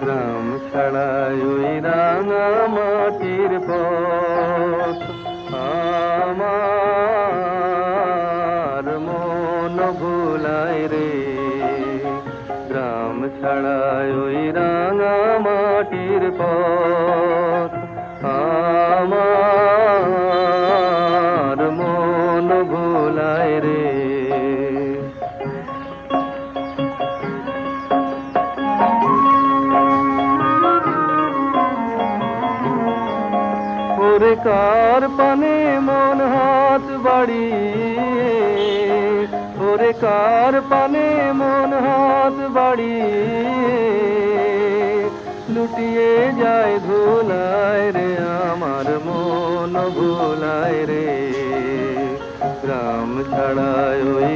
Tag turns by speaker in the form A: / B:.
A: গ্রাম ছাড়াই ওই রাঙা মাটির পথ আমার মন ভুলায় রে। গ্রাম ছাড়াই ওই রাঙা মাটির পথ আমার মন ভুলায় রে। ওরে কার পানে মন হাত বাড়িয়ে, ওরে কার পানে মন হাত বাড়িয়ে লুটিয়ে যায় ধুলায় রে, আমার মন ভুলায় রে। গ্রাম ছাড়ায় ওই